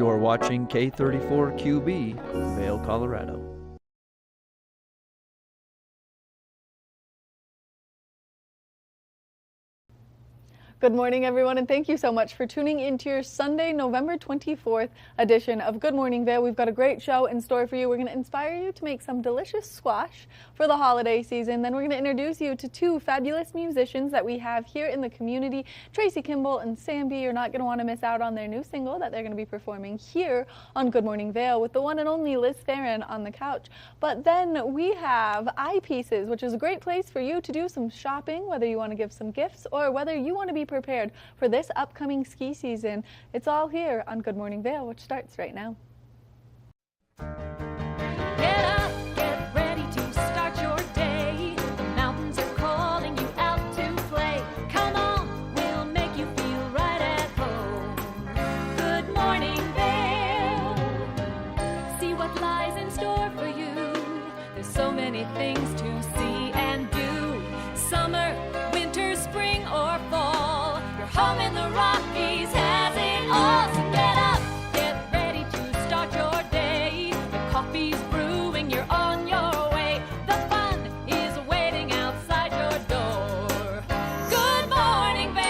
You're watching K34QB, Vail, Colorado. Good morning, everyone, and thank you so much for tuning into your Sunday, November 24th edition of Good Morning Vail. We've got a great show in store for you. We're going to inspire you to make some delicious squash for the holiday season. Then we're going to introduce you to two fabulous musicians that we have here in the community, Tracy Kimball and Sam B. You're not going to want to miss out on their new single that they're going to be performing here on Good Morning Vail with the one and only Liz Farron on the couch. But then we have Eyepieces, which is a great place for you to do some shopping, whether you want to give some gifts or whether you want to be prepared for this upcoming ski season. It's all here on Good Morning Vail, which starts right now. Get up, get ready to start your day. The mountains are calling you out to play. Come on, we'll make you feel right at home. Good morning, Vail. See what lies in store for you. There's so many things to see and do. Summer, winter, spring, or fall. Home in the Rockies has it all. So get up, get ready to start your day. The coffee's brewing, you're on your way. The fun is waiting outside your door. Good morning, Vail.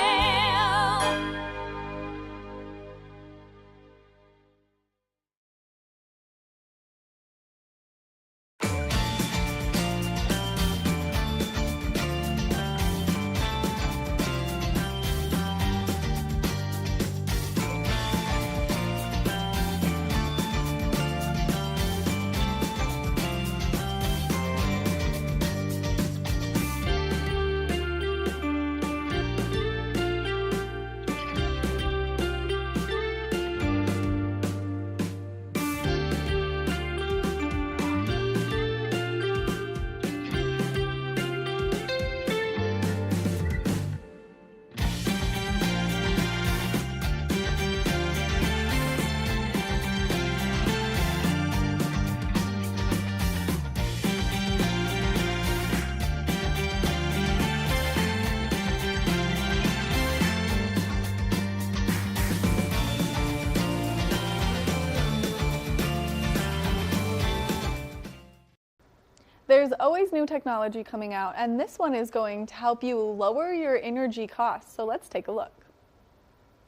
There's always new technology coming out, and this one is going to help you lower your energy costs. So let's take a look.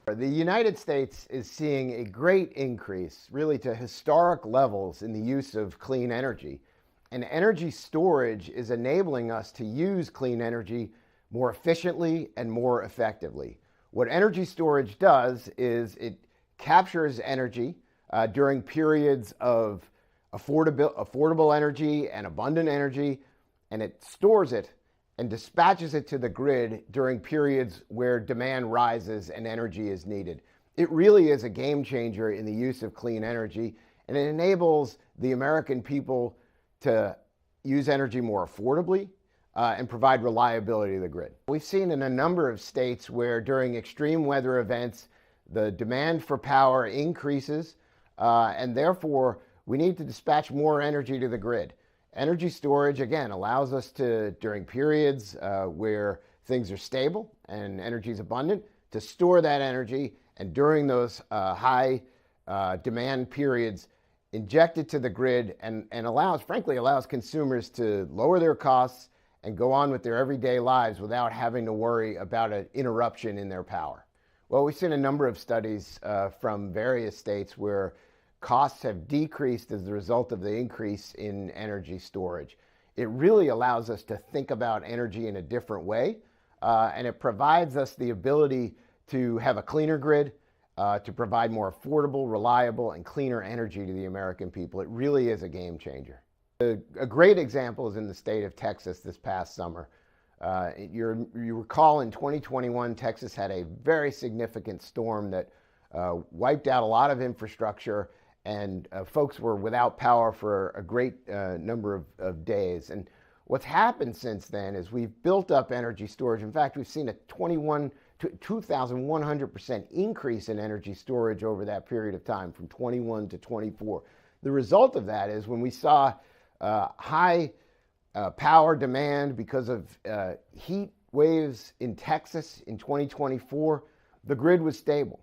The United States is seeing a great increase, really to historic levels, in the use of clean energy. And energy storage is enabling us to use clean energy more efficiently and more effectively. What energy storage does is it captures energy during periods of affordable energy and abundant energy, and it stores it and dispatches it to the grid during periods where demand rises and energy is needed. It really is a game changer in the use of clean energy, and it enables the American people to use energy more affordably and provide reliability to the grid. We've seen in a number of states where during extreme weather events, the demand for power increases, and therefore we need to dispatch more energy to the grid. Energy storage, again, allows us to, during periods where things are stable and energy is abundant, to store that energy, and during those high demand periods, inject it to the grid and frankly allows consumers to lower their costs and go on with their everyday lives without having to worry about an interruption in their power. Well, we've seen a number of studies from various states where costs have decreased as a result of the increase in energy storage. It really allows us to think about energy in a different way, and it provides us the ability to have a cleaner grid, to provide more affordable, reliable, and cleaner energy to the American people. It really is a game changer. A great example is in the state of Texas this past summer. You recall in 2021, Texas had a very significant storm that wiped out a lot of infrastructure, and folks were without power for a great number of days. And what's happened since then is we've built up energy storage. In fact, we've seen a 2,100% increase in energy storage over that period of time from 21 to 24. The result of that is when we saw high power demand because of heat waves in Texas in 2024, the grid was stable.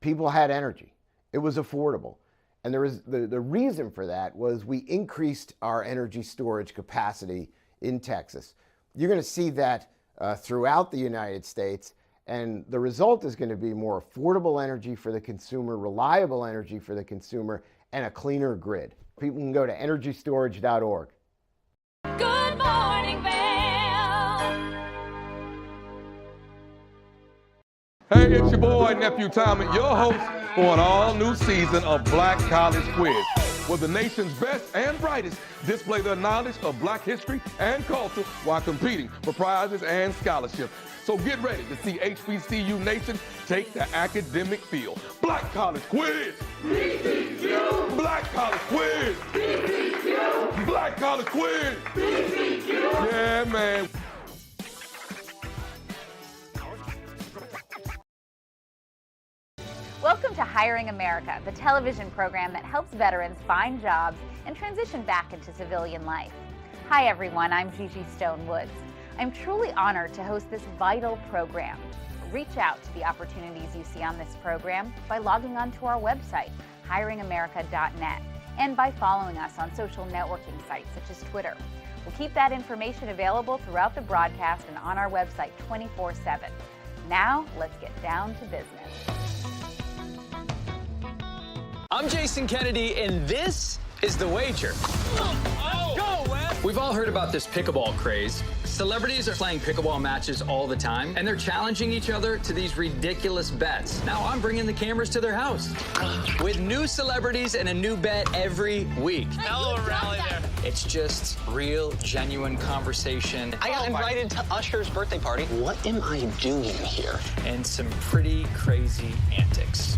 People had energy. It was affordable. And there was the reason for that was we increased our energy storage capacity in Texas. You're going to see that throughout the United States, and the result is going to be more affordable energy for the consumer, reliable energy for the consumer, and a cleaner grid. People can go to energystorage.org. Good morning, Vail. Hey, it's your boy, Nephew Tommy, your host for an all-new season of Black College Quiz, where the nation's best and brightest display their knowledge of Black history and culture while competing for prizes and scholarships. So get ready to see HBCU Nation take the academic field. Black College Quiz! BCQ! Black College Quiz! BCQ! Black College Quiz! BCQ! Yeah, man. Welcome to Hiring America, the television program that helps veterans find jobs and transition back into civilian life. Hi everyone, I'm Gigi Stone Woods. I'm truly honored to host this vital program. Reach out to the opportunities you see on this program by logging on to our website, hiringamerica.net, and by following us on social networking sites such as Twitter. We'll keep that information available throughout the broadcast and on our website 24/7. Now, let's get down to business. I'm Jason Kennedy, and this is The Wager. Go, Wes! We've all heard about this pickleball craze. Celebrities are playing pickleball matches all the time, and they're challenging each other to these ridiculous bets. Now I'm bringing the cameras to their house. With new celebrities and a new bet every week. Hello, rally there. It's just real, genuine conversation. I got invited to Usher's birthday party. What am I doing here? And some pretty crazy antics.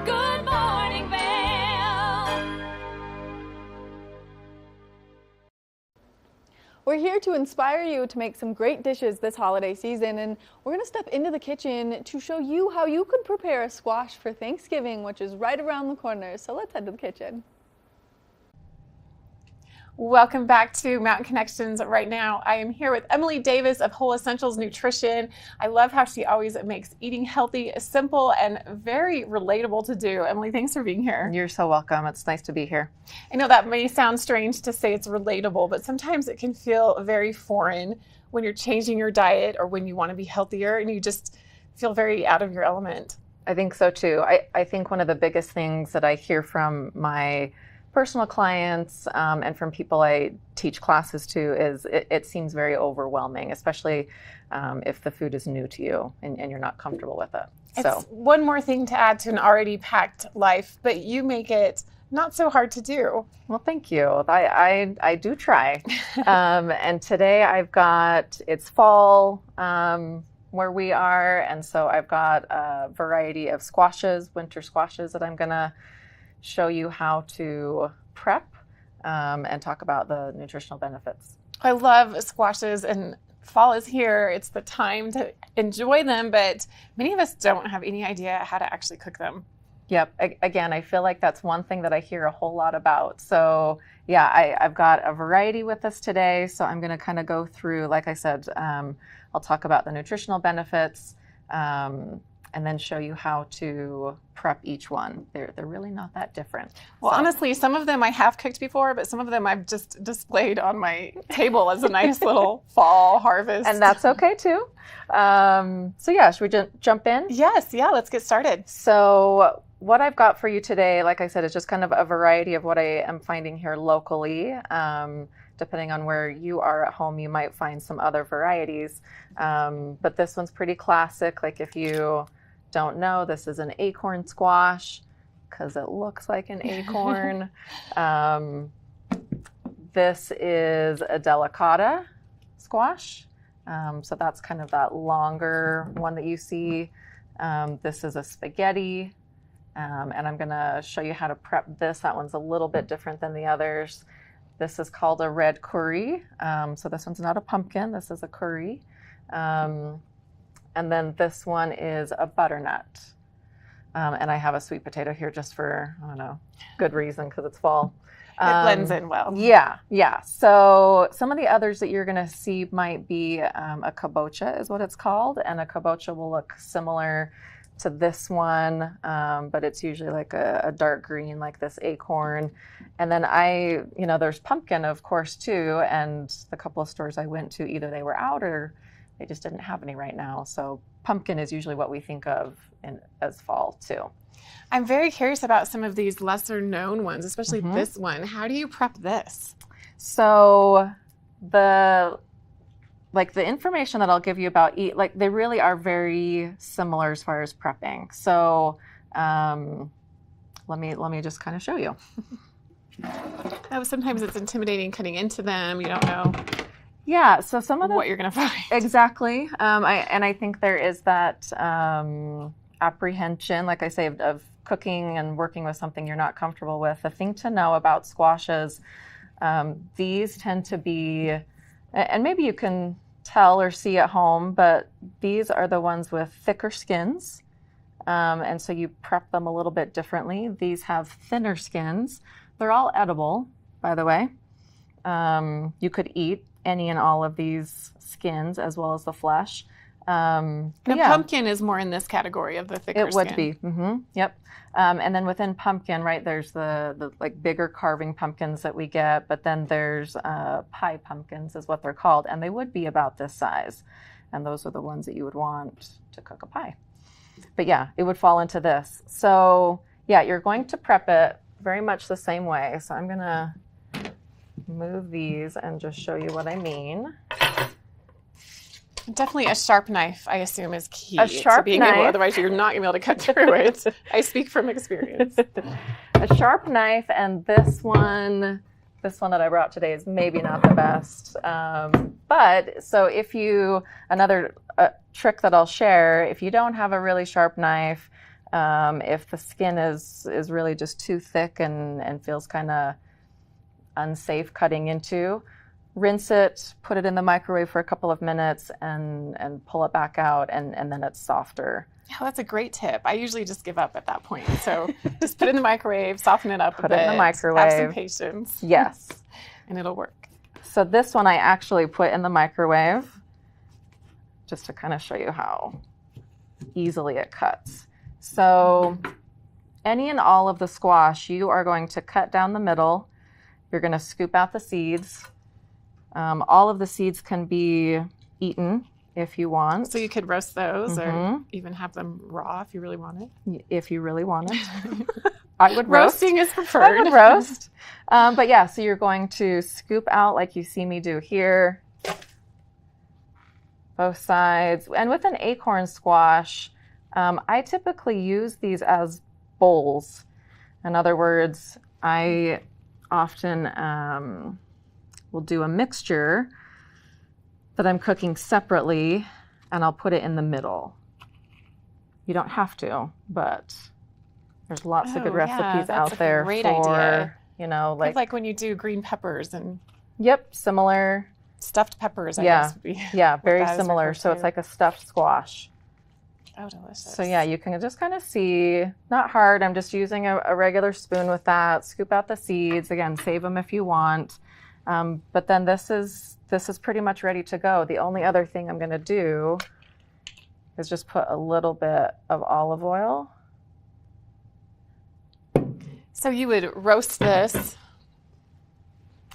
Good morning, Vail. We're here to inspire you to make some great dishes this holiday season, and we're going to step into the kitchen to show you how you could prepare a squash for Thanksgiving, which is right around the corner. So let's head to the kitchen. Welcome back to Mountain Connections. Right now, I am here with Emily Davis of Whole Essentials Nutrition. I love how she always makes eating healthy simple and very relatable to do. Emily, thanks for being here. You're so welcome. It's nice to be here. I know that may sound strange to say it's relatable, but sometimes it can feel very foreign when you're changing your diet or when you want to be healthier and you just feel very out of your element. I think so too. I think one of the biggest things that I hear from my personal clients and from people I teach classes to is it seems very overwhelming, especially if the food is new to you and you're not comfortable with it. It's one more thing to add to an already packed life, but you make it not so hard to do. Well, thank you. I do try. And today it's fall where we are, and so I've got a variety of squashes, winter squashes that I'm gonna show you how to prep and talk about the nutritional benefits. I love squashes, and fall is here. It's the time to enjoy them, but many of us don't have any idea how to actually cook them. Yep. Again, I feel like that's one thing that I hear a whole lot about. So yeah, I've got a variety with us today. So I'm going to kind of go through, like I said, I'll talk about the nutritional benefits, and then show you how to prep each one. They're really not that different. Well, So- honestly, some of them I have cooked before, but some of them I've just displayed on my table as a nice little fall harvest. And that's okay too. So yeah, should we jump in? Yes, yeah, let's get started. So what I've got for you today, like I said, is just kind of a variety of what I am finding here locally. Depending on where you are at home, you might find some other varieties. But this one's pretty classic. Like if you don't know, this is an acorn squash because it looks like an acorn. This is a delicata squash. So that's kind of that longer one that you see. This is a spaghetti. And I'm going to show you how to prep this. That one's a little bit different than the others. This is called a red curry. So this one's not a pumpkin. This is a curry. And then this one is a butternut. And I have a sweet potato here just for, I don't know, good reason because it's fall. It blends in well. Yeah. So some of the others that you're going to see might be a kabocha is what it's called. And a kabocha will look similar to this one, but it's usually like a dark green, like this acorn. And then there's pumpkin, of course, too. And the couple of stores I went to, either they were out or they just didn't have any right now. So pumpkin is usually what we think of as fall, too. I'm very curious about some of these lesser known ones, especially this one. How do you prep this? So the information that I'll give you about they really are very similar as far as prepping. So let me just kind of show you. Sometimes it's intimidating cutting into them. You don't know Yeah, so some of what you're going to find. Exactly. I think there is that apprehension, like I say, of cooking and working with something you're not comfortable with. The thing to know about squashes, these tend to be, and maybe you can tell or see at home, but these are the ones with thicker skins. And so you prep them a little bit differently. These have thinner skins. They're all edible, by the way. You could eat any and all of these skins as well as the flesh. Pumpkin is more in this category of the thicker skin. It would be. Mm-hmm. Yep. And then within pumpkin, right, there's the like bigger carving pumpkins that we get, but then there's pie pumpkins is what they're called, and they would be about this size. And those are the ones that you would want to cook a pie. But yeah, it would fall into this. So yeah, you're going to prep it very much the same way. So I'm going to move these and just show you what I mean. Definitely a sharp knife, I assume, is key A sharp to being knife. able, otherwise you're not going to be able to cut through it. I speak from experience. A sharp knife, and this one that I brought today is maybe not the best. But so if you, another trick that I'll share, if you don't have a really sharp knife, if the skin is really just too thick and feels kind of unsafe cutting into, rinse it, put it in the microwave for a couple of minutes, and pull it back out, and then it's softer. Yeah, that's a great tip. I usually just give up at that point. So just put it in the microwave, soften it up a bit. Put it in the microwave. Have some patience. Yes. And it'll work. So this one I actually put in the microwave just to kind of show you how easily it cuts. So any and all of the squash, you are going to cut down the middle. You're going to scoop out the seeds. All of the seeds can be eaten if you want. So you could roast those or even have them raw if you really want it. If you really want it. I would roast. Roasting is preferred. I would roast. But yeah, so you're going to scoop out like you see me do here. Both sides. And with an acorn squash, I typically use these as bowls. In other words, I often will do a mixture that I'm cooking separately, and I'll put it in the middle. You don't have to, but there's lots of good recipes out there great for, idea. you know, Like when you do green peppers and Yep, similar. stuffed peppers, I Yeah, guess would be yeah, very that is similar. referred So it's to. like a stuffed squash. Oh, delicious. So yeah, you can just kind of see, not hard. I'm just using a regular spoon with that. Scoop out the seeds. Again, save them if you want. But then this is pretty much ready to go. The only other thing I'm going to do is just put a little bit of olive oil. So you would roast this.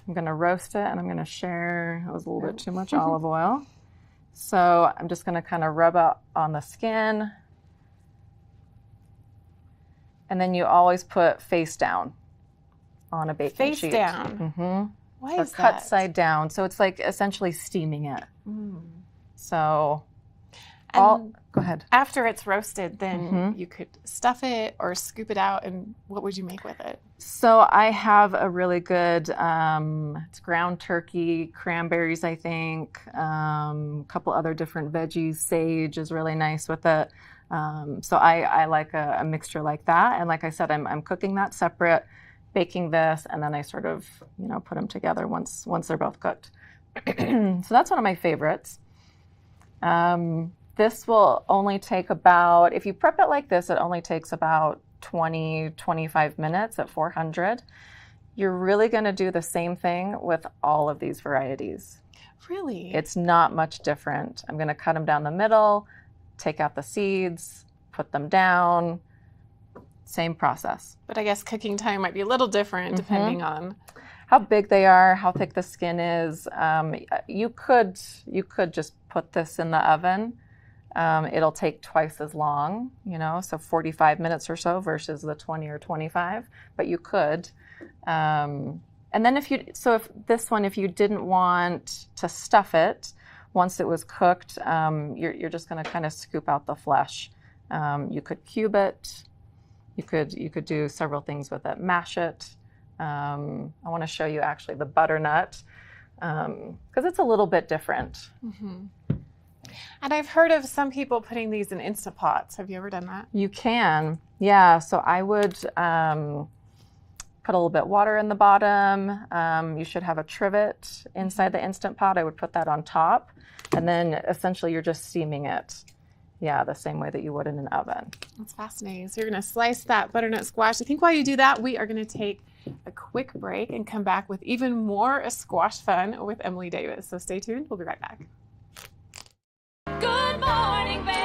I'm going to roast it, and I'm going to share. That was a little bit too much olive oil. So I'm just going to kind of rub it on the skin. And then you always put face down on a baking Face sheet. down. Mm-hmm. Why Or is cut that? side down. So it's like essentially steaming it. So And go ahead. after it's roasted, then you could stuff it or scoop it out, and what would you make with it? So I have a really good, it's ground turkey, cranberries, I think, a couple other different veggies. Sage is really nice with it. So I like a mixture like that. And like I said, I'm cooking that separate, baking this, and then I sort of, put them together once they're both cooked. So that's one of my favorites. This will only take about, if you prep it like this, it only takes about 20-25 minutes at 400. You're really going to do the same thing with all of these varieties. Really? It's not much different. I'm going to cut them down the middle, take out the seeds, put them down. Same process. But I guess cooking time might be a little different depending on how big they are, how thick the skin is. You could just put this in the oven. It'll take twice as long, so 45 minutes or so versus the 20 or 25, but you could. And then if you didn't want to stuff it, once it was cooked, you're just going to kind of scoop out the flesh. You could cube it. You could do several things with it. Mash it. I want to show you actually the butternut because it's a little bit different. And I've heard of some people putting these in Instant Pots. Have you ever done that? You can, yeah. So I would put a little bit water in the bottom. You should have a trivet inside the Instant Pot. I would put that on top, and then essentially you're just steaming it. Yeah, the same way that you would in an oven. That's fascinating. So you're going to slice that butternut squash. I think while you do that, we are going to take a quick break and come back with even more squash fun with Emily Davis. So stay tuned. We'll be right back. Good morning, Vail.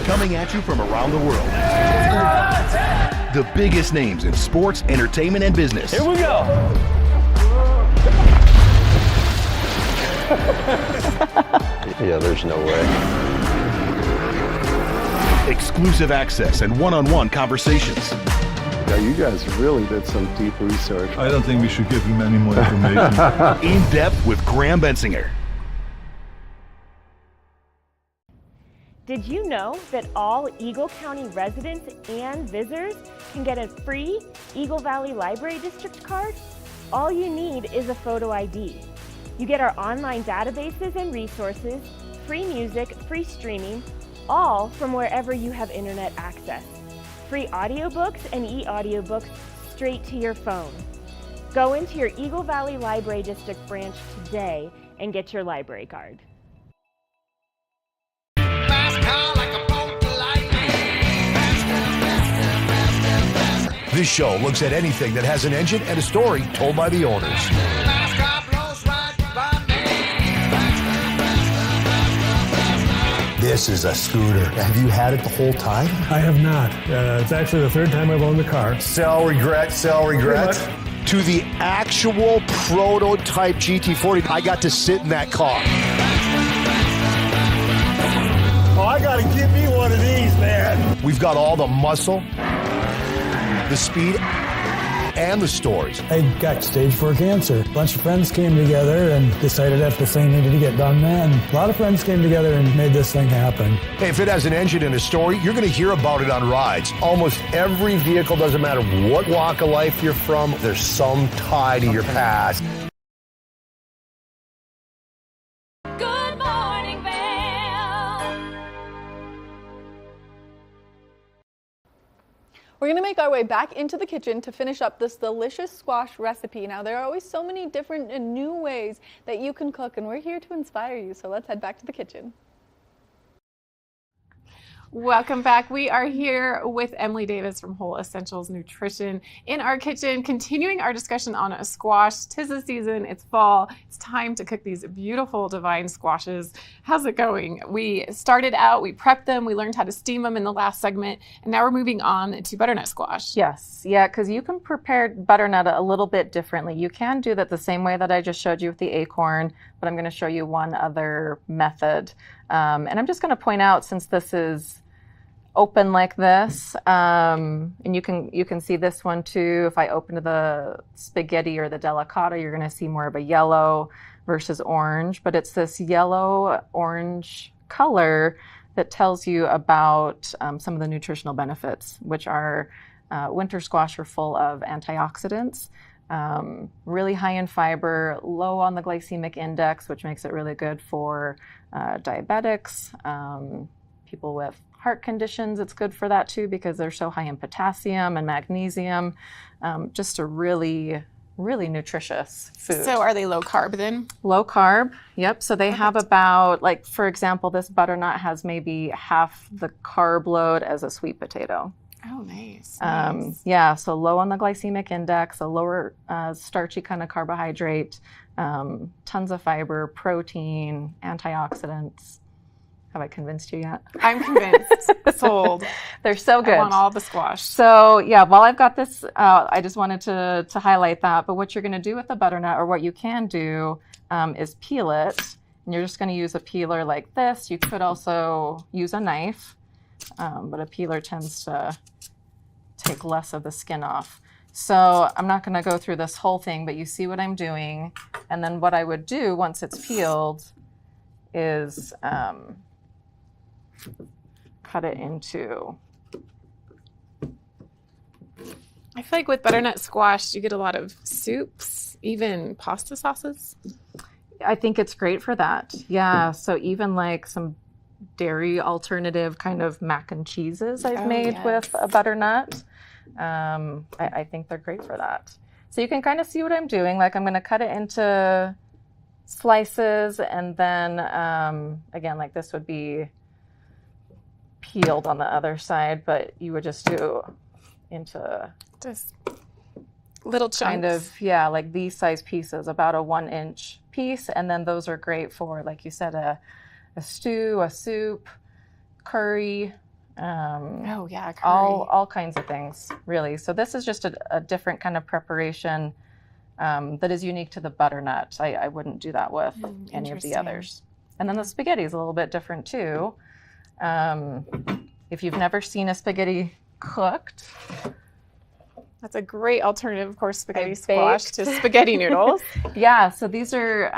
Coming at you from around the world. The biggest names in sports, entertainment, and business. Here we go. Yeah, there's no way. Exclusive access and one-on-one conversations. Yeah, you guys really did some deep research. I don't think we should give him any more information. In depth with Graham Bensinger. Did you know that all Eagle County residents and visitors can get a free Eagle Valley Library District card? All you need is a photo ID. You get our online databases and resources, free music, free streaming, all from wherever you have internet access. Free audiobooks and e-audiobooks straight to your phone. Go into your Eagle Valley Library District branch today and get your library card. This show looks at anything that has an engine and a story told by the owners. This is a scooter. Have you had it the whole time? I have not. It's actually the third time I've owned the car. Sell, regret, sell, regret. To the actual prototype GT40, I got to sit in that car. Oh, I gotta get me one of these, man. We've got all the muscle, the speed, and the stories. I got stage 4 cancer. A bunch of friends came together and decided that this thing needed to get done, man. A lot of friends came together and made this thing happen. Hey, if it has an engine and a story, you're going to hear about it on rides. Almost every vehicle, doesn't matter what walk of life you're from, there's some tie to your past. Good morning, Vail. We're going to make our way back into the kitchen to finish up this delicious squash recipe. Now, there are always so many different and new ways that you can cook, and we're here to inspire you. So let's head back to the kitchen. Welcome back. We are here with Emily Davis from Whole Essentials Nutrition in our kitchen, continuing our discussion on a squash. 'Tis the season, it's fall, it's time to cook these beautiful divine squashes. How's it going? We started out, we prepped them, we learned how to steam them in the last segment, and now we're moving on to butternut squash. Yes, yeah, because you can prepare butternut a little bit differently. You can do that the same way that I just showed you with the acorn, but I'm going to show you one other method. And I'm just going to point out, since this is open like this, and you can see this one too. If I open the spaghetti or the delicata, you're going to see more of a yellow versus orange, but it's this yellow-orange color that tells you about some of the nutritional benefits, which are winter squash are full of antioxidants, really high in fiber, low on the glycemic index, which makes it really good for diabetics, people with heart conditions. It's good for that too because they're so high in potassium and magnesium. Just a really nutritious food. So are they low carb then? Low carb, yep. So they have about, like, for example, this butternut has maybe half the carb load as a sweet potato. Oh, nice. Yeah, so low on the glycemic index, a lower starchy kind of carbohydrate, tons of fiber, protein, antioxidants. Have I convinced you yet? I'm convinced. Sold. They're so good. I want all the squash. So yeah, while I've got this, I just wanted to highlight that. But what you're going to do with the butternut, or what you can do, is peel it. And you're just going to use a peeler like this. You could also use a knife, but a peeler tends to take less of the skin off. So I'm not going to go through this whole thing, but you see what I'm doing. And then what I would do once it's peeled is cut it into. I feel like with butternut squash, you get a lot of soups, even pasta sauces. I think it's great for that. Yeah. So even like some dairy alternative kind of mac and cheeses I've made with a butternut. I think they're great for that. So you can kind of see what I'm doing. Like I'm going to cut it into slices, and then again, like this would be peeled on the other side, but you would just do into just little chunks. Kind of, yeah, like these size pieces, about a 1-inch piece. And then those are great for, like you said, a stew, a soup, curry. Oh yeah, curry. All kinds of things, really. So this is just a different kind of preparation that is unique to the butternut. I wouldn't do that with any of the others. And then the spaghetti is a little bit different too. If you've never seen a spaghetti cooked, that's a great alternative, of course, spaghetti squash to spaghetti noodles. Yeah, so these are,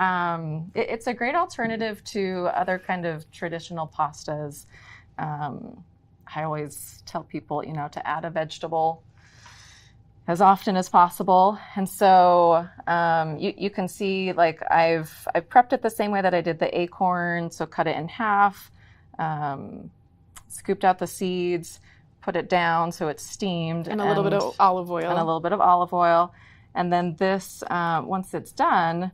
it's a great alternative to other kind of traditional pastas. I always tell people, to add a vegetable as often as possible. And so you can see, like, I've prepped it the same way that I did the acorn. So cut it in half, scooped out the seeds, put it down so it's steamed. And a little bit of olive oil. And a little bit of olive oil. And then this, once it's done,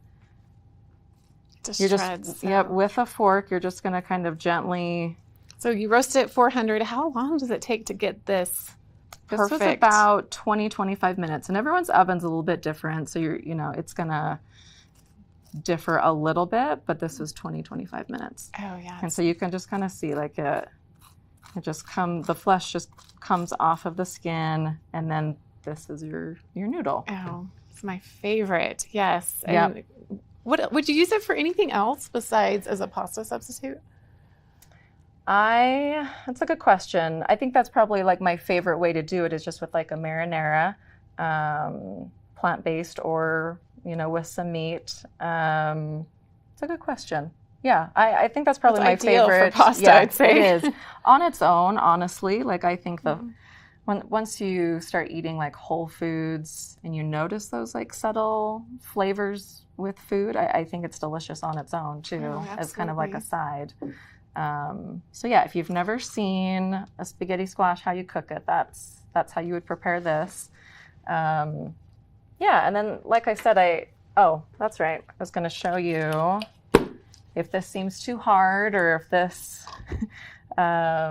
with a fork, you're just going to kind of gently. So you roast it at 400. How long does it take to get this This was Perfect. about 20-25 minutes, and everyone's oven's a little bit different, so it's gonna differ a little bit, but this was 20-25 minutes. Oh yeah. And so you can just kind of see like the flesh just comes off of the skin, and then this is your noodle. Oh, it's my favorite. Yes. Yeah. And what would you use it for anything else besides as a pasta substitute? That's a good question. I think that's probably like my favorite way to do it is just with like a marinara, plant-based, or with some meat. It's a good question. Yeah, I think that's probably my ideal favorite. for pasta, Yeah, I'd say. it is. On its own, honestly, like I think once you start eating like whole foods and you notice those like subtle flavors with food, I think it's delicious on its own too, as kind of like a side. So yeah, if you've never seen a spaghetti squash, how you cook it, that's how you would prepare this. Yeah, and then like I said, that's right. I was going to show you if this seems too hard, or if this, I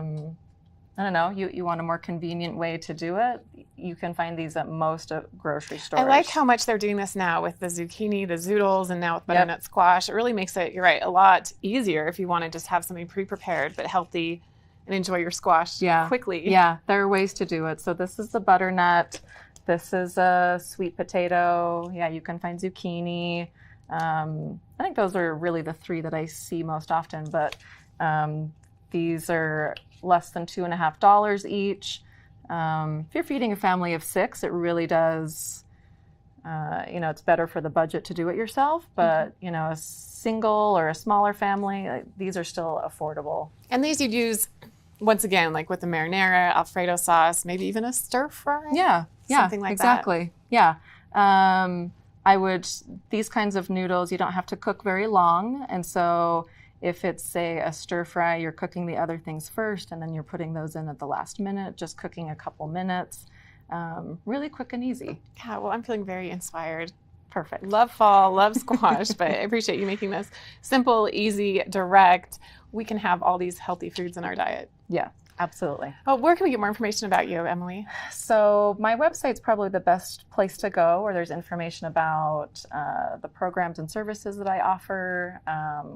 don't know, you want a more convenient way to do it, you can find these at most grocery stores. I like how much they're doing this now with the zucchini, the zoodles, and now with butternut squash. It really makes it, you're right, a lot easier if you want to just have something pre-prepared but healthy and enjoy your squash quickly. Yeah, there are ways to do it. So this is the butternut. This is a sweet potato. Yeah, you can find zucchini. I think those are really the three that I see most often, but these are less than $2.50 each. If you're feeding a family of 6, it really does, it's better for the budget to do it yourself, but a single or a smaller family, these are still affordable. And these you'd use, once again, like with the marinara, Alfredo sauce, maybe even a stir fry. Yeah, something like exactly. Yeah. These kinds of noodles, you don't have to cook very long. And so if it's, say, a stir fry, you're cooking the other things first, and then you're putting those in at the last minute, just cooking a couple minutes. Really quick and easy. Yeah, well, I'm feeling very inspired. Perfect. Love fall, love squash, but I appreciate you making this simple, easy, direct. We can have all these healthy foods in our diet. Yeah, absolutely. Well, where can we get more information about you, Emily? So my website's probably the best place to go, where there's information about the programs and services that I offer,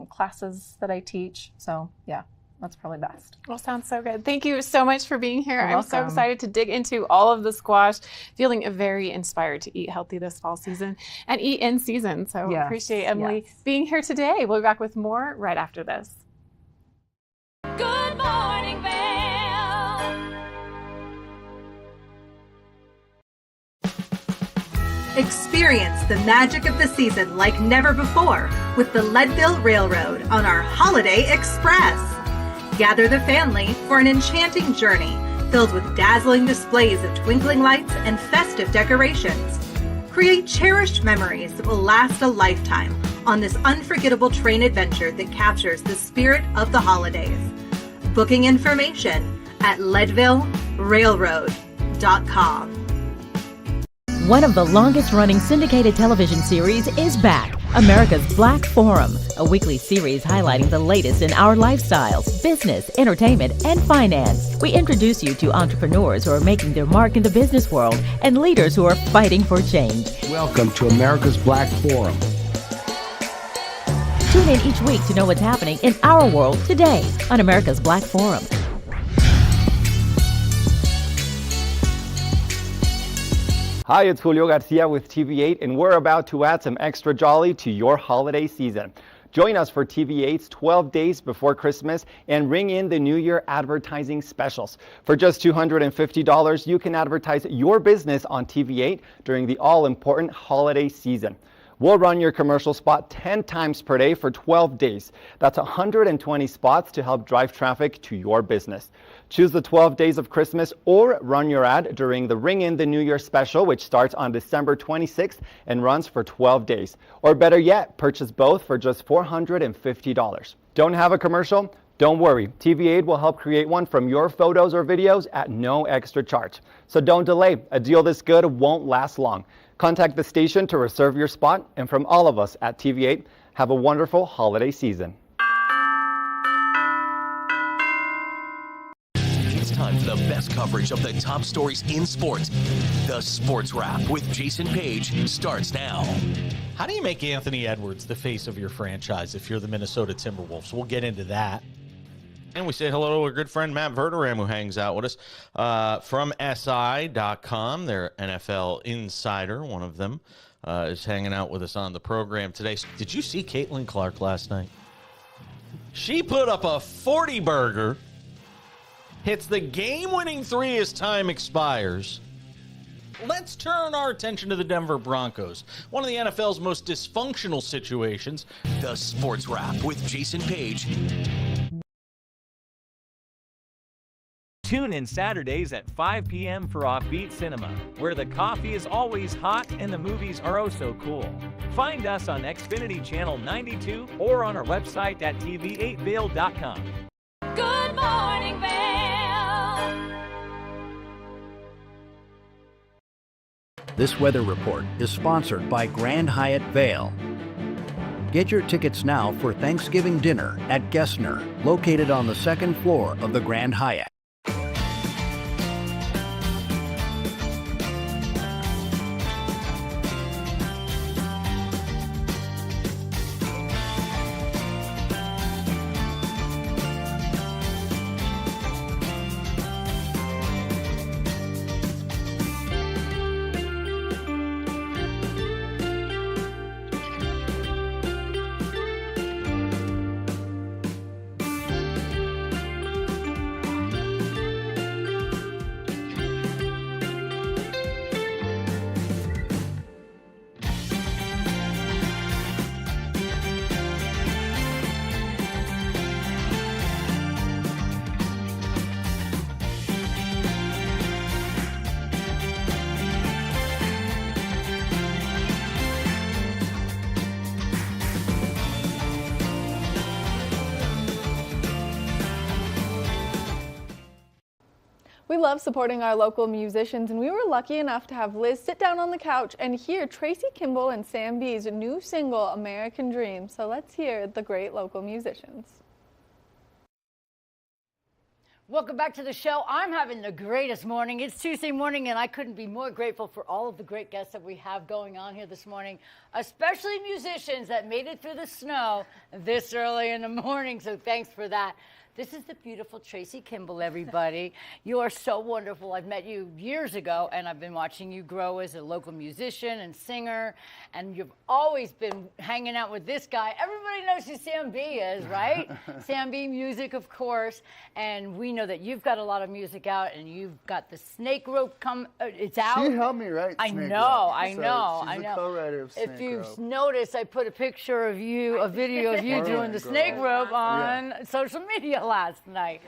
classes that I teach. So yeah, that's probably best. Well, sounds so good. Thank you so much for being here. You're I'm so welcome. excited to dig into all of the squash, feeling very inspired to eat healthy this fall season and eat in season. So appreciate Emily being here today. We'll be back with more right after this. Good morning, Vail. Experience the magic of the season like never before with the Leadville Railroad on our Holiday Express. Gather the family for an enchanting journey filled with dazzling displays of twinkling lights and festive decorations. Create cherished memories that will last a lifetime on this unforgettable train adventure that captures the spirit of the holidays. Booking information at leadvillerailroad.com. One of the longest-running syndicated television series is back, America's Black Forum, a weekly series highlighting the latest in our lifestyles, business, entertainment, and finance. We introduce you to entrepreneurs who are making their mark in the business world and leaders who are fighting for change. Welcome to America's Black Forum. Tune in each week to know what's happening in our world today on America's Black Forum. Hi, it's Julio Garcia with TV8, and we're about to add some extra jolly to your holiday season. Join us for TV8's 12 Days Before Christmas and ring in the New Year advertising specials. For just $250, you can advertise your business on TV8 during the all-important holiday season. We'll run your commercial spot 10 times per day for 12 days. That's 120 spots to help drive traffic to your business. Choose the 12 Days of Christmas or run your ad during the Ring in the New Year special, which starts on December 26th and runs for 12 days. Or better yet, purchase both for just $450. Don't have a commercial? Don't worry, TV8 will help create one from your photos or videos at no extra charge. So don't delay, a deal this good won't last long. Contact the station to reserve your spot, and from all of us at TV8, have a wonderful holiday season. It's time time for the best coverage of the top stories in sports. The Sports Wrap with Jason Page starts now. How do you make Anthony Edwards the face of your franchise if you're the Minnesota Timberwolves? We'll get into that. And we say hello to our good friend Matt Verderam, who hangs out with us from SI.com. Their NFL insider, one of them, is hanging out with us on the program today. Did you see Caitlin Clark last night? She put up a 40-burger, hits the game-winning three as time expires. Let's turn our attention to the Denver Broncos, one of the NFL's most dysfunctional situations. The Sports Wrap with Jason Page. Tune in Saturdays at 5 p.m. for Offbeat Cinema, where the coffee is always hot and the movies are oh so cool. Find us on Xfinity Channel 92 or on our website at tv8vail.com. Good morning, Vail. This weather report is sponsored by Grand Hyatt Vail. Get your tickets now for Thanksgiving dinner at Gessner, located on the second floor of the Grand Hyatt. We love supporting our local musicians, and we were lucky enough to have Liz sit down on the couch and hear Tracy Kimball and Sam B's new single, American Dream. So let's hear the great local musicians. Welcome back to the show. I'm having the greatest morning. It's Tuesday morning, and I couldn't be more grateful for all of the great guests that we have going on here this morning, especially musicians that made it through the snow this early in the morning, so thanks for that. This is the beautiful Tracy Kimball, everybody. You are so wonderful. I've met you years ago, and I've been watching you grow as a local musician and singer, and you've always been hanging out with this guy. Everybody knows who Sam B is, right? Sam B Music, of course, and we know that you've got a lot of music out, and you've got the Snake Rope it's out. She helped me write I Snake know, Rope. I So know, she's I know. a co-writer of Snake If you've Rope. noticed, I put a picture of you, a video of you doing the Snake Rope on social media last night.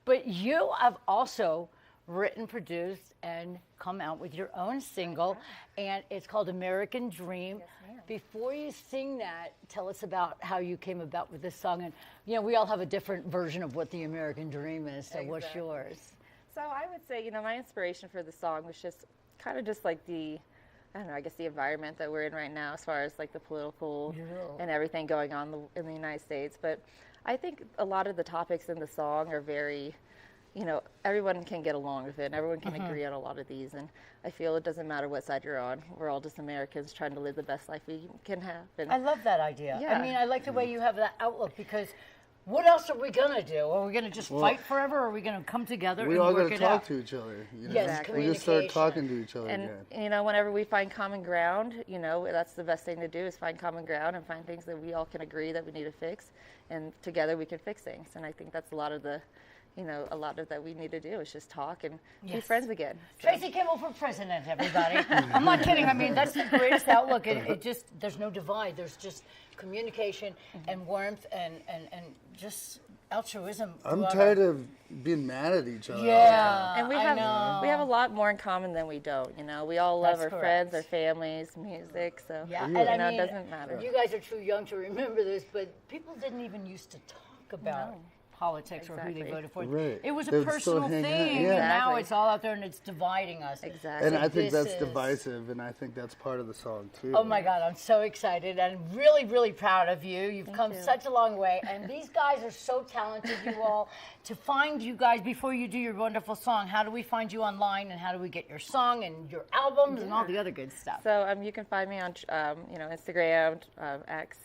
But you have also written, produced, and come out with your own single, and it's called American Dream. Before you sing that, tell us about how you came about with this song. And, you know, we all have a different version of what the American Dream is, so what's yours? So I would say, you know, my inspiration for the song was just kind of just like I don't know, I guess the environment that we're in right now as far as like the political and everything going on in the United States. But I think a lot of the topics in the song are very, you know, everyone can get along with it, and everyone can agree on a lot of these. And I feel it doesn't matter what side you're on. We're all just Americans trying to live the best life we can have. And I love that idea. Yeah. I mean, I like the way you have that outlook, because what else are we going to do? Are we going to just fight forever, or are we going to come together We and all work got it to talk out? to each other. You know? Yes, We just start talking to each other And, again. you know, whenever we find common ground, you know, that's the best thing to do is find common ground and find things that we all can agree that we need to fix. And together we can fix things. And I think that's a lot of that we need to do is just talk and be friends again. So. Tracy Kimball for president, everybody. I'm not kidding. I mean, that's the greatest outlook. It just, there's no divide. There's just communication and warmth and just altruism. I'm tired of being mad at each other. Yeah, and we have a lot more in common than we don't. You know, we all love That's our correct. friends, our families, music. So Yeah, you and I know, mean, it doesn't matter. You guys are too young to remember this, but people didn't even used to talk about politics or who they voted for. Right. It was a They would still personal hang out, thing, yeah. and now Exactly. it's all out there and it's dividing us. Exactly. And I think that's This is- divisive, and I think that's part of the song too. Oh my God, I'm so excited and really, really proud of you. You've come you. such a long way. And these guys are so talented, you all. To find you guys before you do your wonderful song, how do we find you online and how do we get your song and your albums and all the other good stuff? So you can find me on Instagram, X,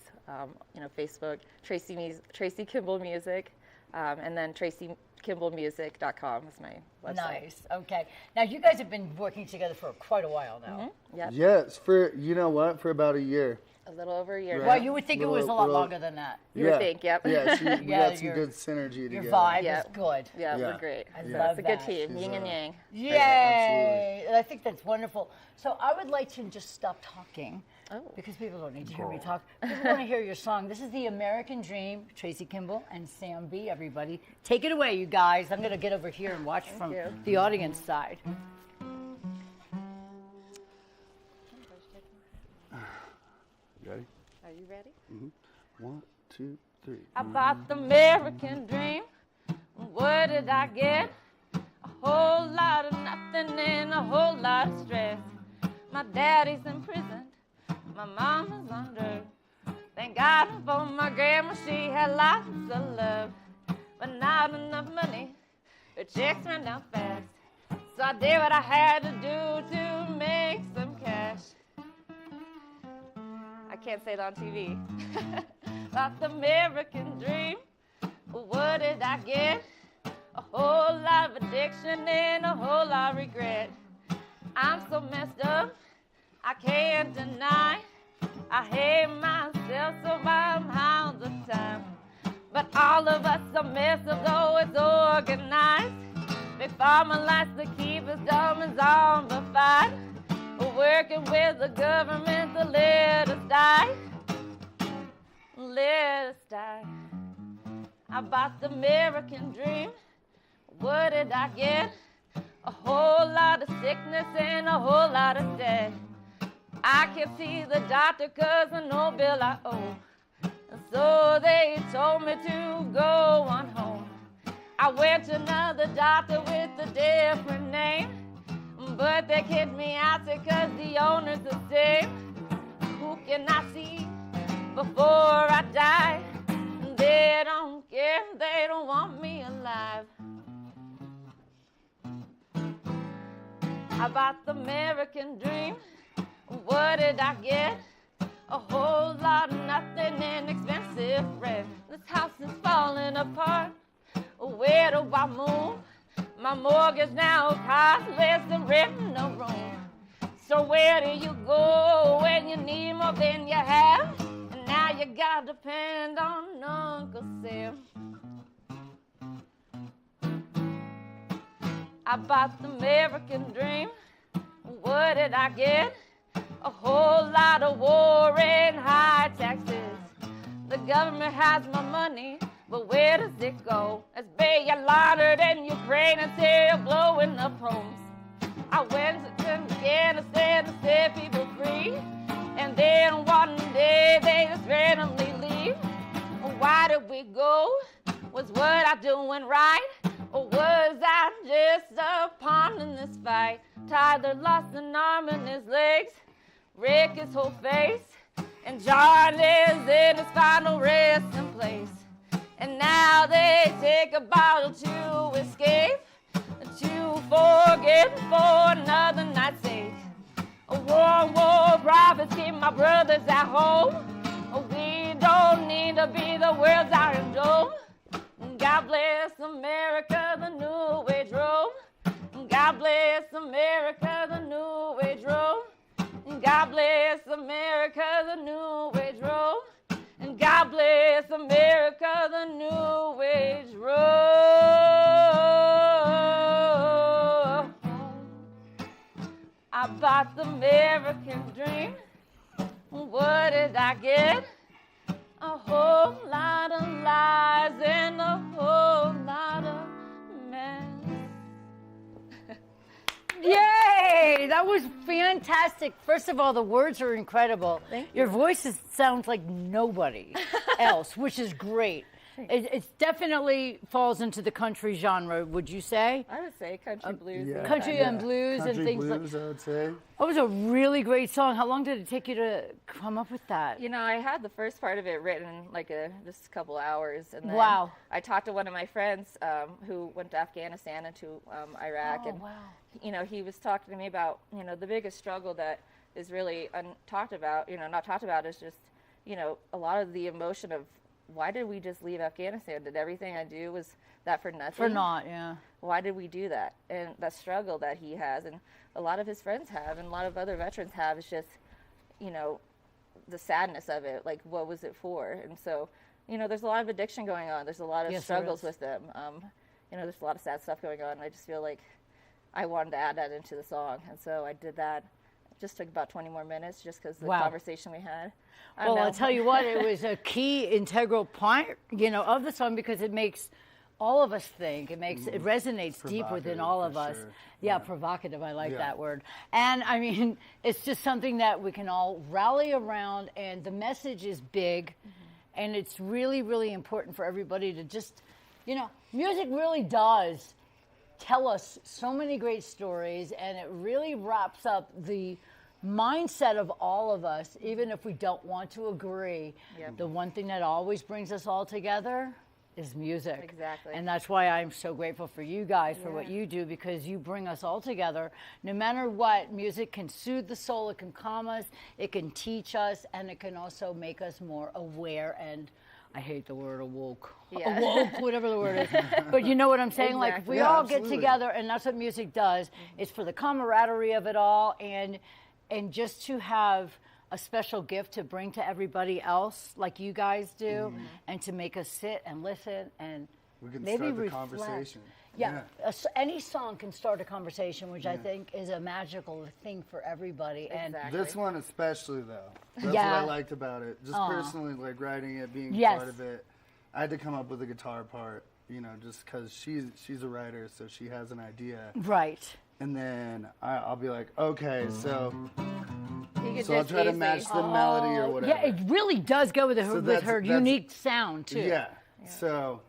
Facebook, Tracy Kimball Music, and then TracyKimballMusic.com is my website. Nice. Okay. Now you guys have been working together for quite a while now. Yep. Yes, for for about a year. A little over a year. Well, you would think it was a lot longer than that. You would think, yep. Yeah, we Yeah, got some your- good synergy together. Your vibe Yep. is good. Yeah, Yeah. we're great. I So love it's a good that. team, yin and yang. Yay! I think that's wonderful. So I would like to just stop talking because people don't need to hear me talk. People want to hear your song. This is The American Dream, Tracy Kimball and Sam B, everybody. Take it away, you guys. I'm going to get over here and watch from the audience side. You ready? Are you ready? Mm-hmm. 1, 2, 3. About the American dream, what did I get? A whole lot of nothing and a whole lot of stress. My daddy's imprisoned, my mama's under. Thank God for my grandma, she had lots of love, but not enough money. Her checks ran out fast, so I did what I had to do to make some cash. I can't say it on TV. About the American dream, what did I get? A whole lot of addiction and a whole lot of regret. I'm so messed up, I can't deny. I hate myself, so I'm high all the time. But all of us are messed up, though it's organized. Big Pharma likes to keep us dumb and zombified. We're working with the government to let us die. Let us die. About the American dream, what did I get? A whole lot of sickness and a whole lot of debt. I can't see the doctor 'cause I no bill I owe. So they told me to go on home. I went to another doctor with a different name, but they kicked me out because the owner's the same. Who can I see before I die? They don't care, they don't want me alive. About the American dream, what did I get? A whole lot of nothing and expensive rent. This house is falling apart. Where do I move? My mortgage now costs less than rent in a room. So where do you go when you need more than you have? And now you gotta depend on Uncle Sam. I bought the American dream. What did I get? A whole lot of war and high taxes. The government has my money, but where does it go? It's being laundered in Ukraine until blowing up homes. I went to Afghanistan to set people free, and then one day they just randomly leave. Why did we go? Was what I doing right? Or was I just a pawn in this fight? Tyler lost an arm and his legs, Rick his whole face, and John is in his final resting place. And now they take a bottle to escape, to forget for another night's sake. War profits keep my brothers at home. We don't need to be the world's Iron Dome. God bless America, the new age Rome. God bless America, the new age Rome. God bless America, the new age Rome. And God bless America, the new age Rome. I bought the American dream. What did I get? A whole lot of lies and a whole lot of mess. Yay! That was fantastic. First of all, the words are incredible. Thank you. Your voice sounds like nobody else, which is great. It definitely falls into the country genre, would you say? I would say country blues. Yeah. Country and blues Country and things blues, like I would say. That was a really great song. How long did it take you to come up with that? You know, I had the first part of it written like just a couple hours, and then Wow. I talked to one of my friends who went to Afghanistan and to Iraq, and you know, he was talking to me about, you know, the biggest struggle that is really talked about. You know, not talked about is just, you know, a lot of the emotion of why did we just leave Afghanistan? Did everything I do was that for nothing? For naught, yeah. Why did we do that? And that struggle that he has, and a lot of his friends have, and a lot of other veterans have, is just, you know, the sadness of it. Like, what was it for? And so, you know, there's a lot of addiction going on. There's a lot of struggles with them. You know, there's a lot of sad stuff going on. And I just feel like I wanted to add that into the song, and so I did that. It just took about 20 more minutes, just because of the conversation we had. Well, I'll tell you what, it was a key integral part, you know, of the song, because it makes all of us think. It resonates deep within all of us. Sure. Yeah, provocative. I like that word. And I mean, it's just something that we can all rally around, and the message is big, and it's really, really important for everybody to just, you know, music really does tell us so many great stories, and it really wraps up the mindset of all of us, even if we don't want to agree. The one thing that always brings us all together is music. Exactly. And that's why I'm so grateful for you guys for what you do, because you bring us all together. No matter what, music can soothe the soul, it can calm us, it can teach us, and it can also make us more aware and, I hate the word awoke. Yeah. Awoke, whatever the word is. But you know what I'm saying? Like, if we all get absolutely. together, and that's what music does, it's for the camaraderie of it all, and just to have a special gift to bring to everybody else, like you guys do, and to make us sit and listen and We can maybe start the reflect. conversation. Yeah, any song can start a conversation, which I think is a magical thing for everybody. And This one especially, though. That's what I liked about it. Just personally, like writing it, being part of it. I had to come up with a guitar part, you know, just because she's a writer, so she has an idea. Right. And then I'll be like, okay, so You I'll try to match the melody or whatever. Yeah, it really does go with her, with her unique sound, too. Yeah. So,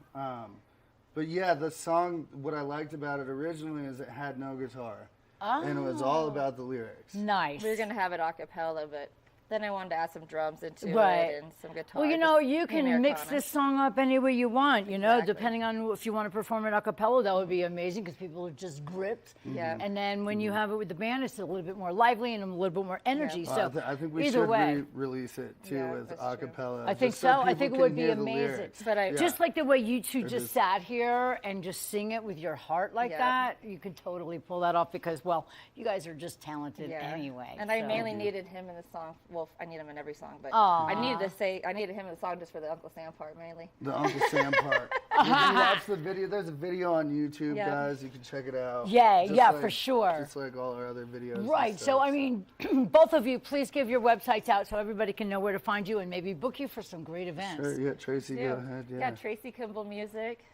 but yeah, the song, what I liked about it originally is it had no guitar. And it was all about the lyrics. Nice. We were going to have it a cappella, but then I wanted to add some drums into Right. it and some guitar. Well, you know, just you can Americana. mix this song up any way you want, you know, depending on if you want to perform it a cappella, that would be amazing because people are just gripped. Yeah. And then when you have it with the band, it's a little bit more lively and a little bit more energy. Well, So I think we either should way. release it too as a cappella. I think just so. I people think it can would be hear the amazing. lyrics. But Just like the way you two It just is. sat here and just sing it with your heart like that, you could totally pull that off because, well, you guys are just talented anyway. And I so. mainly needed him in the song. Well, I need him in every song, but Aw. I needed him in the song just for the Uncle Sam part mainly. The Uncle Sam part. If you watch the video, there's a video on YouTube, Yeah. guys. You can check it out. Yeah, Just yeah, like- for sure. Just like all our other videos. and Right. stuff, So, I mean, both of you, please give your websites out so everybody can know where to find you and maybe book you for some great events. Sure, yeah, Tracy, go ahead. Yeah. Tracy Kimball Music.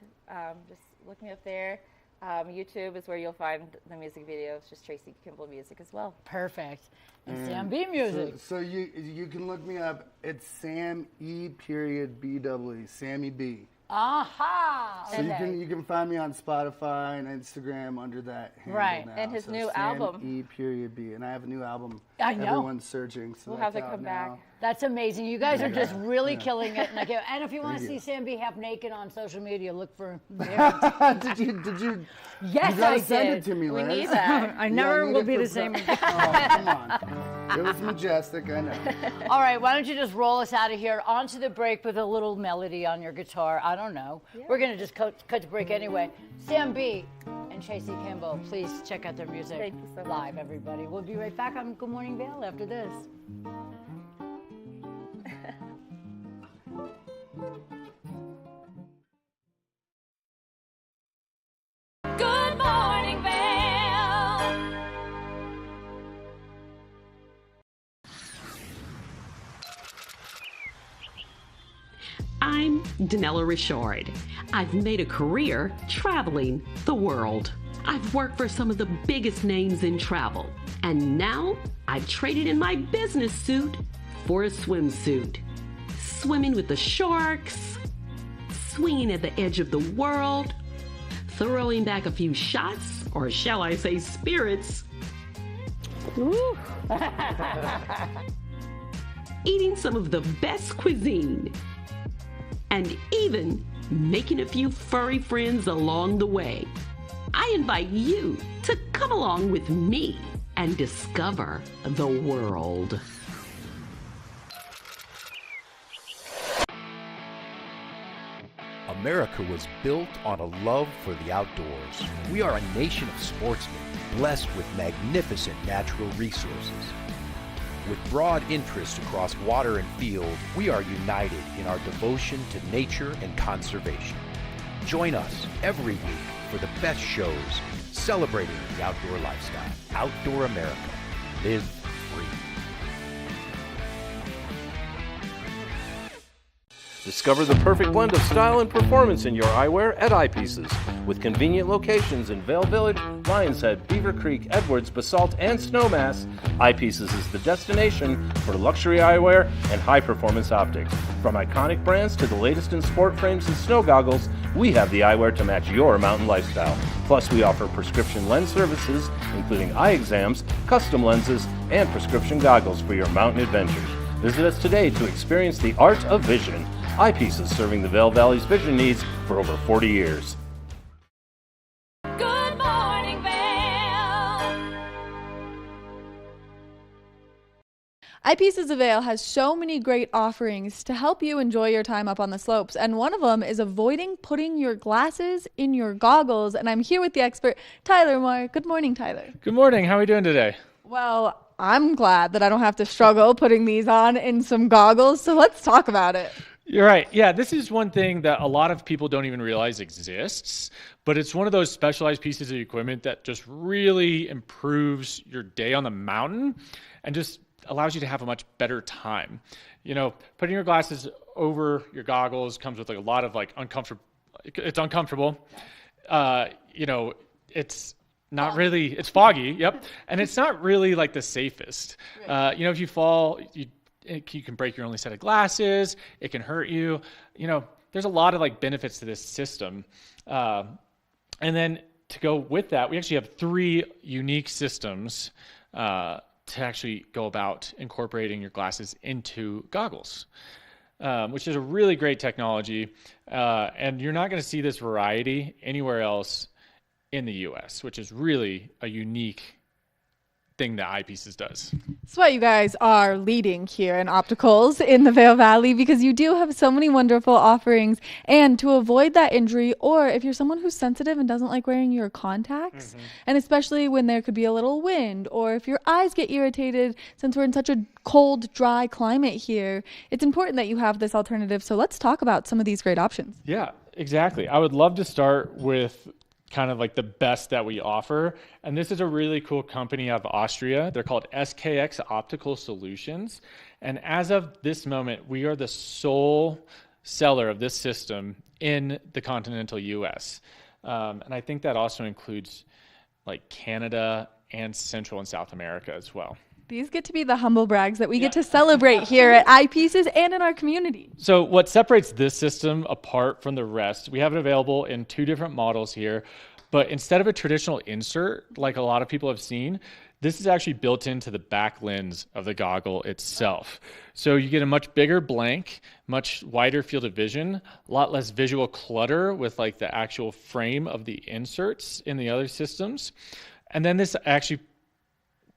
Just look me up there. YouTube is where you'll find the music videos. Just Tracy Kimball Music as well. Perfect. And Sam And B Music. So you can look me up. It's Sam E.BW, Sammy B. Aha. So you can find me on Spotify and Instagram under that handle Right. now. And his So new Sam album. E.B. And I have a new album. I know. Everyone's searching. So We'll that's have to out come now. back. That's amazing. You guys are just really Yeah. killing it. And if you want to Thank see you. Sam B half naked on social media, look for him there. Did you? Yes, you gotta I send did. it to me, We Liz. need that. I never need will it be for the same pro- again. Oh, come on. It was majestic, I know. All right, why don't you just roll us out of here onto the break with a little melody on your guitar? I don't know. We're going to just cut to break anyway. Sam B and Tracy Kimball, please check out their music Thank you so much. live, everybody. We'll be right back on Good Morning Vail after this. Good morning, Vail. I'm Danella Richard. I've made a career traveling the world. I've worked for some of the biggest names in travel, and now I've traded in my business suit for a swimsuit. Swimming with the sharks, swinging at the edge of the world, throwing back a few shots, or shall I say spirits, eating some of the best cuisine, and even making a few furry friends along the way. I invite you to come along with me and discover the world. America was built on a love for the outdoors. We are a nation of sportsmen, blessed with magnificent natural resources. With broad interests across water and field, we are united in our devotion to nature and conservation. Join us every week for the best shows celebrating the outdoor lifestyle. Outdoor America. Live free. Discover the perfect blend of style and performance in your eyewear at Eyepieces. With convenient locations in Vail Village, Lions Head, Beaver Creek, Edwards, Basalt, and Snowmass, Eyepieces is the destination for luxury eyewear and high-performance optics. From iconic brands to the latest in sport frames and snow goggles, we have the eyewear to match your mountain lifestyle. Plus, we offer prescription lens services, including eye exams, custom lenses, and prescription goggles for your mountain adventures. Visit us today to experience the art of vision. Eyepieces, serving the Vail Valley's vision needs for over 40 years. Good morning, Vail. Eyepieces of Vail has so many great offerings to help you enjoy your time up on the slopes, and one of them is avoiding putting your glasses in your goggles. And I'm here with the expert, Tyler Moore. Good morning, Tyler. Good morning. How are we doing today? Well, I'm glad that I don't have to struggle putting these on in some goggles, so let's talk about it. You're right. Yeah, this is one thing that a lot of people don't even realize exists, but it's one of those specialized pieces of equipment that just really improves your day on the mountain and just allows you to have a much better time. You know, putting your glasses over your goggles comes with like a lot of like uncomfortable. It's uncomfortable. You know, it's not really. It's foggy. Yep, and it's not really like the safest. You know, if you fall, you can break your only set of glasses. It can hurt you. You know, there's a lot of like benefits to this system. And then to go with that, we actually have 3 unique systems to actually go about incorporating your glasses into goggles, which is a really great technology. And you're not going to see this variety anywhere else in the U.S., which is really a unique thing that Eyepieces does. That's why you guys are leading here in opticals in the Vail Valley, because you do have so many wonderful offerings. And to avoid that injury, or if you're someone who's sensitive and doesn't like wearing your contacts, and especially when there could be a little wind, or if your eyes get irritated, since we're in such a cold, dry climate here, it's important that you have this alternative. So let's talk about some of these great options. Yeah, exactly. I would love to start with kind of like the best that we offer. And this is a really cool company out of Austria. They're called SKX Optical Solutions. And as of this moment, we are the sole seller of this system in the continental US. And I think that also includes like Canada and Central and South America as well. These get to be the humble brags that we get to celebrate here at Eyepieces and in our community. So what separates this system apart from the rest, we have it available in 2 different models here, but instead of a traditional insert, like a lot of people have seen, this is actually built into the back lens of the goggle itself. So you get a much bigger blank, much wider field of vision, a lot less visual clutter with like the actual frame of the inserts in the other systems. And then this actually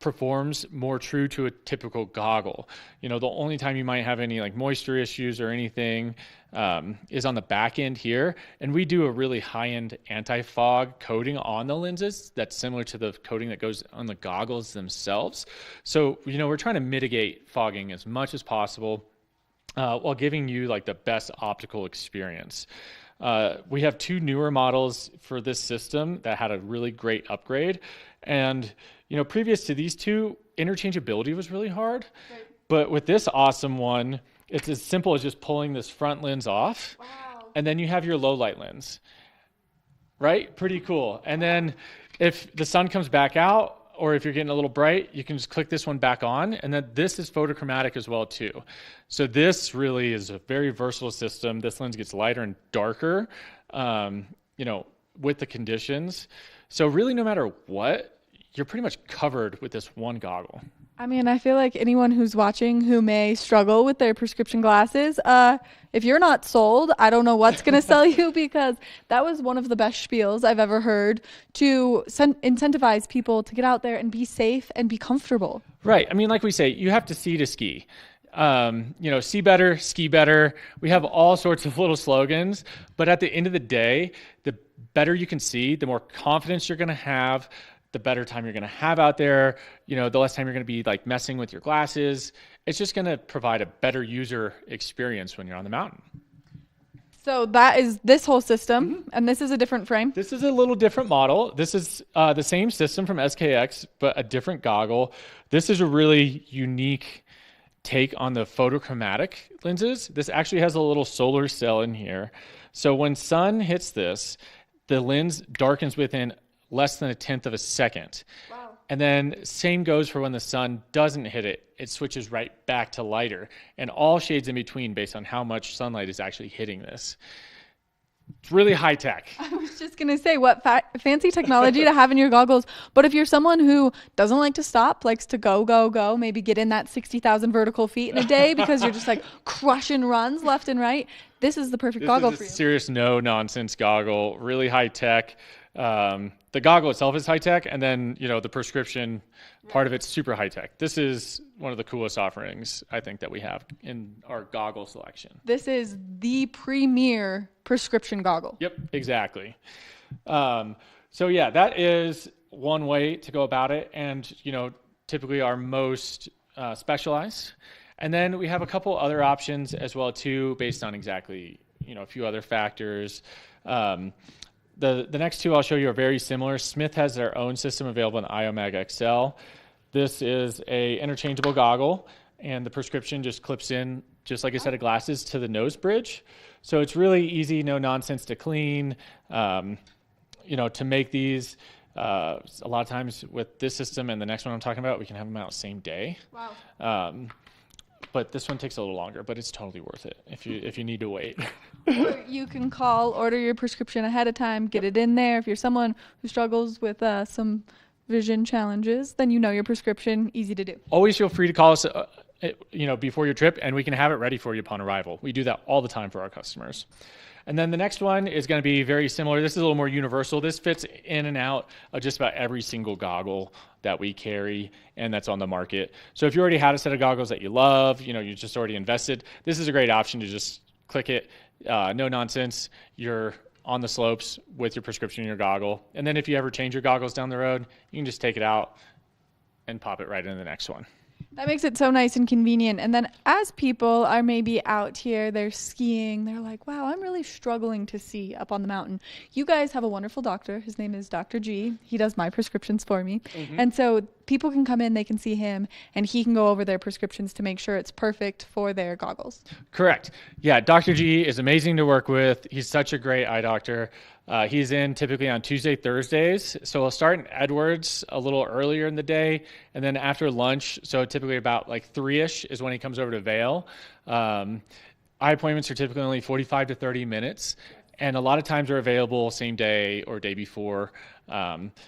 performs more true to a typical goggle. You know, the only time you might have any like moisture issues or anything is on the back end here. And we do a really high-end anti-fog coating on the lenses that's similar to the coating that goes on the goggles themselves. So, you know, we're trying to mitigate fogging as much as possible while giving you like the best optical experience. We have 2 newer models for this system that had a really great upgrade. And, you know, previous to these 2, interchangeability was really hard. Right. But with this awesome one, it's as simple as just pulling this front lens off. Wow. And then you have your low light lens, right? Pretty cool. And then if the sun comes back out, or if you're getting a little bright, you can just click this one back on. And then this is photochromatic as well too. So this really is a very versatile system. This lens gets lighter and darker, with the conditions. So really, no matter what, you're pretty much covered with this one goggle. I mean, I feel like anyone who's watching who may struggle with their prescription glasses, if you're not sold, I don't know what's going to sell you, because that was one of the best spiels I've ever heard to incentivize people to get out there and be safe and be comfortable. Right. I mean, like we say, you have to see to ski. See better, ski better. We have all sorts of little slogans, but at the end of the day, the better you can see, the more confidence you're going to have, the better time you're going to have out there, the less time you're going to be like messing with your glasses. It's just going to provide a better user experience when you're on the mountain. So that is this whole system, and this is a different frame. This is a little different model. This is the same system from SKX, but a different goggle. This is a really unique take on the photochromatic lenses. This actually has a little solar cell in here. So when sun hits this, the lens darkens within less than 1/10 of a second. Wow. And then same goes for when the sun doesn't hit it. It switches right back to lighter, and all shades in between based on how much sunlight is actually hitting this. It's really high tech. I was just going to say, what fancy technology to have in your goggles. But if you're someone who doesn't like to stop, likes to go, maybe get in that 60,000 vertical feet in a day because you're just like crushing runs left and right, this is the perfect goggle for you. Serious no-nonsense goggle, really high tech. The goggle itself is high tech, and then the prescription part of it's super high tech. This is one of the coolest offerings I think that we have in our goggle selection. This is the premier prescription goggle. Yep, exactly. So yeah, that is one way to go about it, and typically our most specialized. And then we have a couple other options as well too, based on exactly a few other factors. The next two I'll show you are very similar. Smith has their own system available in IOMag XL. This is a interchangeable goggle, and the prescription just clips in, just like a set of glasses, to the nose bridge. So it's really easy, no nonsense to clean. To make these, a lot of times with this system and the next one I'm talking about, we can have them out same day. Wow. But this one takes a little longer, but it's totally worth it if you need to wait. Or you can order your prescription ahead of time, get it in there. If you're someone who struggles with some vision challenges, then your prescription, easy to do. Always feel free to call us before your trip, and we can have it ready for you upon arrival. We do that all the time for our customers. And then the next one is going to be very similar. This is a little more universal. This fits in and out of just about every single goggle that we carry and that's on the market. So if you already had a set of goggles that you love, you just already invested, this is a great option to just click it. No nonsense. You're on the slopes with your prescription in your goggle. And then if you ever change your goggles down the road, you can just take it out and pop it right into the next one. That makes it so nice and convenient. And then as people are maybe out here, they're skiing, they're like, wow, I'm really struggling to see up on the mountain. You guys have a wonderful doctor. His name is Dr. G. He does my prescriptions for me. Mm-hmm. And so people can come in, they can see him, and he can go over their prescriptions to make sure it's perfect for their goggles. Correct. Yeah, Dr. G is amazing to work with. He's such a great eye doctor. He's in typically on Tuesday, Thursdays. So we'll start in Edwards a little earlier in the day, and then after lunch, so typically about like 3-ish is when he comes over to Vail. Eye appointments are typically only 45 to 30 minutes, and a lot of times are available same day or day before.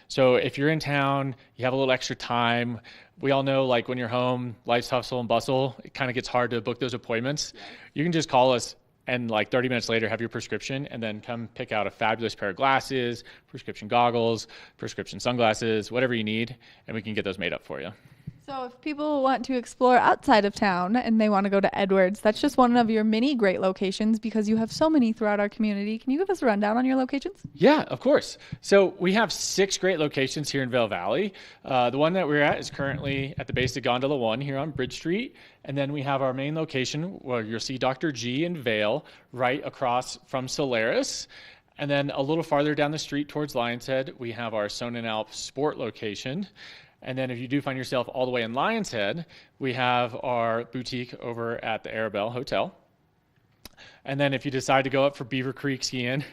So if you're in town, you have a little extra time. We all know, like when you're home, life's hustle and bustle, it kind of gets hard to book those appointments. You can just call us and like 30 minutes later have your prescription, and then come pick out a fabulous pair of glasses, prescription goggles, prescription sunglasses, whatever you need, and we can get those made up for you. So if people want to explore outside of town and they want to go to Edwards, that's just one of your many great locations because you have so many throughout our community. Can you give us a rundown on your locations? Yeah, of course. So we have 6 great locations here in Vail Valley. The one that we're at is currently at the base of Gondola 1 here on Bridge Street. And then we have our main location where you'll see Dr. G in Vail right across from Solaris. And then a little farther down the street towards Lion's Head, we have our Sonnen Alp Sport location. And then if you do find yourself all the way in Lion's Head, we have our boutique over at the Arabelle Hotel. And then if you decide to go up for Beaver Creek skiing,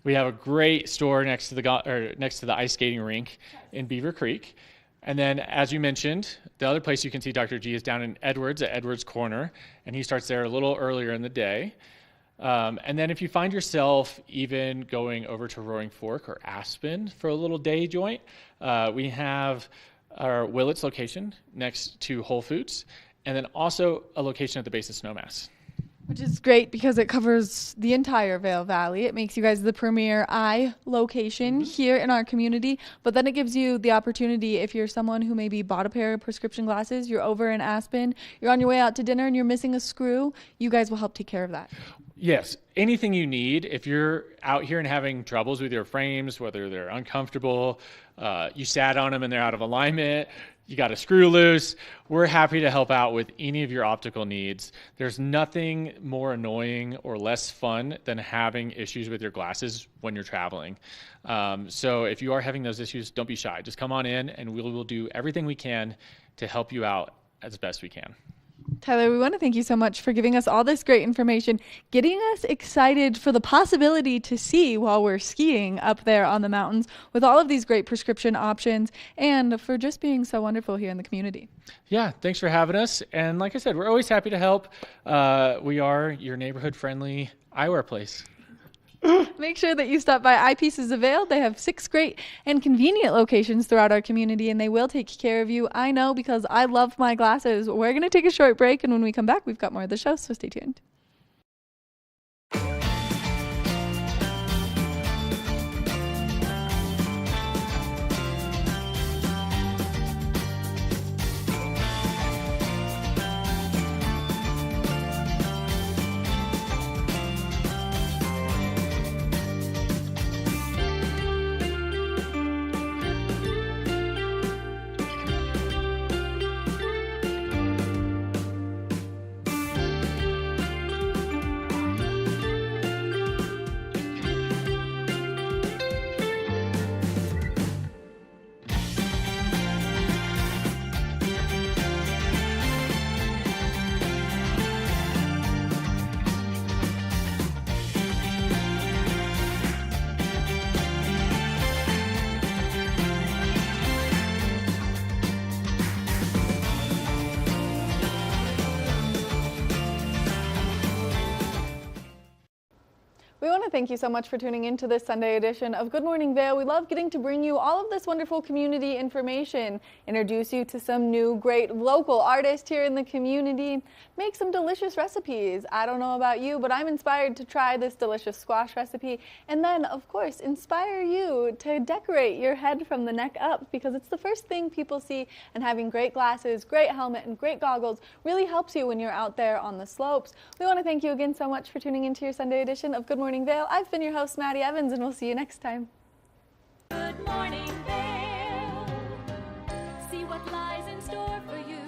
we have a great store next to the ice skating rink in Beaver Creek. And then, as you mentioned, the other place you can see Dr. G is down in Edwards at Edwards Corner, and he starts there a little earlier in the day. And then if you find yourself even going over to Roaring Fork or Aspen for a little day joint, we have our Willits location next to Whole Foods, and then also a location at the base of Snowmass. Which is great because it covers the entire Vail Valley. It makes you guys the premier eye location here in our community, but then it gives you the opportunity, if you're someone who maybe bought a pair of prescription glasses, you're over in Aspen, you're on your way out to dinner and you're missing a screw, you guys will help take care of that. Yes, anything you need. If you're out here and having troubles with your frames, whether they're uncomfortable, you sat on them and they're out of alignment, you got a screw loose, we're happy to help out with any of your optical needs. There's nothing more annoying or less fun than having issues with your glasses when you're traveling. So if you are having those issues, don't be shy. Just come on in and we will do everything we can to help you out as best we can. Tyler, we want to thank you so much for giving us all this great information, getting us excited for the possibility to see while we're skiing up there on the mountains with all of these great prescription options, and for just being so wonderful here in the community. Yeah, thanks for having us. And like I said, we're always happy to help. We are your neighborhood-friendly eyewear place. Make sure that you stop by Eyepieces of Vail. They have 6 great and convenient locations throughout our community, and they will take care of you. I know, because I love my glasses. We're going to take a short break, and when we come back, we've got more of the show, so stay tuned. We want to thank you so much for tuning in to this Sunday edition of Good Morning Vail. We love getting to bring you all of this wonderful community information, introduce you to some new great local artists here in the community, make some delicious recipes. I don't know about you, but I'm inspired to try this delicious squash recipe, and then, of course, inspire you to decorate your head from the neck up, because it's the first thing people see, and having great glasses, great helmet, and great goggles really helps you when you're out there on the slopes. We want to thank you again so much for tuning into your Sunday edition of Good Morning Vail. I've been your host, Maddie Evans, and we'll see you next time. Good morning, Vail. See what lies in store for you.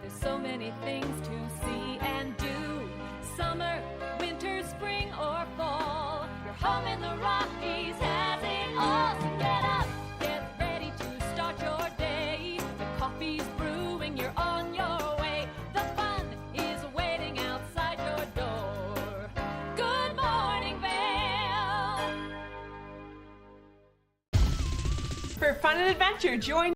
There's so many things to see and do. Summer, winter, spring, or fall. Your home in the Rockies has it all. So get up, get ready to start your day. The coffee's brewing, you're on your way. The fun is waiting outside your door. Good morning, Vail. For fun and adventure, join